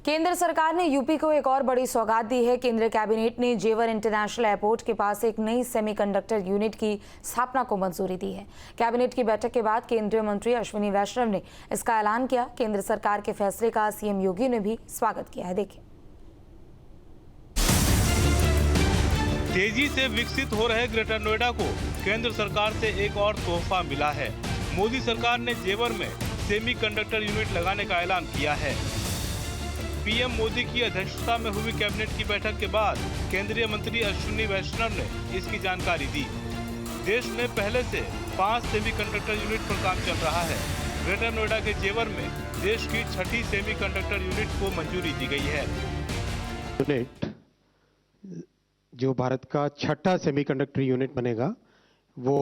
केंद्र सरकार ने यूपी को एक और बड़ी सौगात दी है। केंद्र कैबिनेट ने जेवर इंटरनेशनल एयरपोर्ट के पास एक नई सेमीकंडक्टर यूनिट की स्थापना को मंजूरी दी है। कैबिनेट की बैठक के बाद केंद्रीय मंत्री अश्विनी वैष्णव ने इसका ऐलान किया। केंद्र सरकार के फैसले का सीएम योगी ने भी स्वागत किया है। देखिए। तेजी से विकसित हो रहे ग्रेटर नोएडा को केंद्र सरकार से एक और तोहफा मिला है। मोदी सरकार ने जेवर में सेमीकंडक्टर यूनिट लगाने का ऐलान किया है। पीएम मोदी की अध्यक्षता में हुई कैबिनेट की बैठक के बाद केंद्रीय मंत्री अश्विनी वैष्णव ने इसकी जानकारी दी। देश में पहले से 5 सेमीकंडक्टर यूनिट पर काम चल रहा है। ग्रेटर नोएडा के जेवर में देश की 6ठी सेमीकंडक्टर यूनिट को मंजूरी दी गई है। यूनिट जो भारत का 6ठा सेमीकंडक्टर यूनिट बनेगा, वो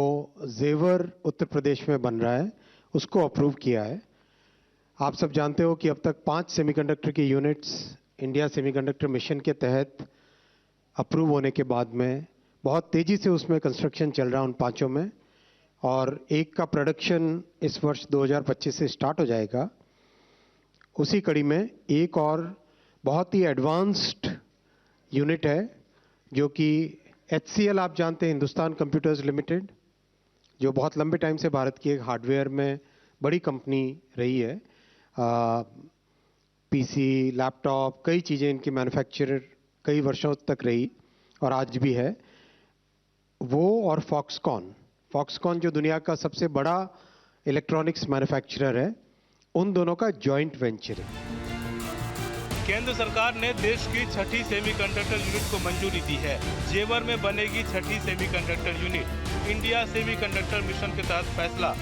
जेवर उत्तर प्रदेश में बन रहा है, उसको अप्रूव किया है। आप सब जानते हो कि अब तक 5 सेमीकंडक्टर की यूनिट्स इंडिया सेमीकंडक्टर मिशन के तहत अप्रूव होने के बाद में बहुत तेजी से उसमें कंस्ट्रक्शन चल रहा है उन 5 में, और एक का प्रोडक्शन इस वर्ष 2025 से स्टार्ट हो जाएगा। उसी कड़ी में एक और बहुत ही एडवांस्ड यूनिट है जो कि HCL आप जानते हैं, हिंदुस्तान कंप्यूटर्स लिमिटेड, जो बहुत लंबे टाइम से भारत की एक हार्डवेयर में बड़ी कंपनी रही है। पीसी, लैपटॉप, कई चीज़ें इनकी मैन्युफैक्चरर कई वर्षों तक रही और आज भी है वो, और फॉक्सकॉन जो दुनिया का सबसे बड़ा इलेक्ट्रॉनिक्स मैन्युफैक्चरर है, उन दोनों का जॉइंट वेंचर है। केंद्र सरकार ने देश की 6ठी सेमीकंडक्टर यूनिट को मंजूरी दी है। जेवर में बनेगी 6ठी semiconductor unit. India semiconductor mission के तहत फैसला।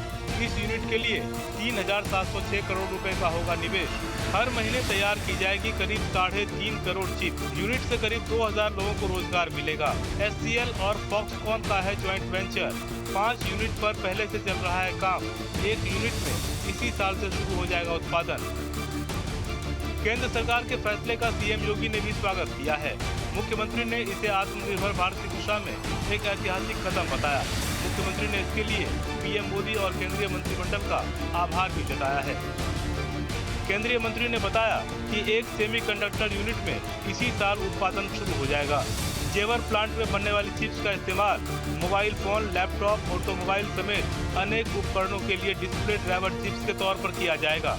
इस यूनिट के लिए 3,706 करोड़ रुपए का होगा निवेश। हर महीने तैयार की जाएगी करीब 3.5 करोड़ चिप। यूनिट से करीब 2,000 लोगों को रोजगार मिलेगा। HCL और फॉक्सकॉन का है ज्वाइंट वेंचर। 5 यूनिट पर पहले से चल रहा है काम। एक यूनिट में इसी साल से शुरू हो जाएगा उत्पादन। केंद्र सरकार के फैसले का सीएम योगी ने भी स्वागत किया है। मुख्यमंत्री ने इसे आत्मनिर्भर भारत की दिशा में एक ऐतिहासिक कदम बताया। मुख्यमंत्री ने इसके लिए पीएम मोदी और केंद्रीय मंत्रिमंडल का आभार भी जताया है। केंद्रीय मंत्री ने बताया कि एक सेमीकंडक्टर यूनिट में इसी साल उत्पादन शुरू हो जाएगा। जेवर प्लांट में बनने वाली चिप्स का इस्तेमाल मोबाइल फोन, लैपटॉप, ऑटोमोबाइल समेत अनेक उपकरणों के लिए डिस्प्ले ड्राइवर चिप्स के तौर पर किया जाएगा।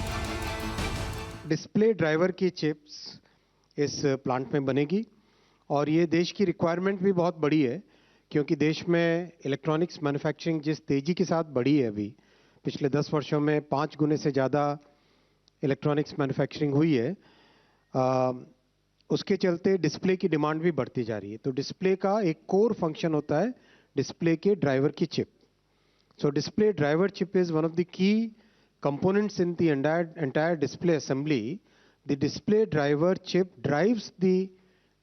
डिस्प्ले ड्राइवर की चिप्स इस प्लांट में बनेगी और ये देश की रिक्वायरमेंट भी बहुत बड़ी है, क्योंकि देश में इलेक्ट्रॉनिक्स मैन्युफैक्चरिंग जिस तेज़ी के साथ बढ़ी है, अभी पिछले 10 वर्षों में 5 गुने से ज़्यादा इलेक्ट्रॉनिक्स मैन्युफैक्चरिंग हुई है। उसके चलते डिस्प्ले की डिमांड भी बढ़ती जा रही है। तो डिस्प्ले का एक कोर फंक्शन होता है डिस्प्ले के ड्राइवर की chip. So display driver chip is one of the key components in the entire display assembly. The display driver chip drives the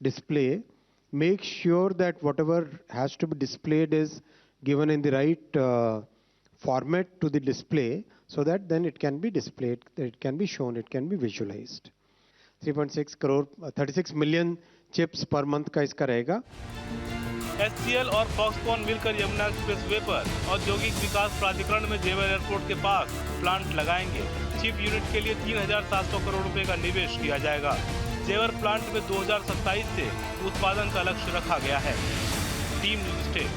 display, makes sure that whatever has to be displayed is given in the right format to the display, so that then it can be displayed, it can be shown, it can be visualized. 3.6 crore 36 million chips per month का इसका रहेगा। HCL और Foxconn मिलकर Yamuna expressway पर औद्योगिक विकास प्राधिकरण में जेवर एयरपोर्ट के पास प्लांट लगाएंगे। चिप यूनिट के लिए 3,700 करोड़ रुपए का निवेश किया जाएगा। जेवर प्लांट में 2027 से उत्पादन का लक्ष्य रखा गया है। Team news state.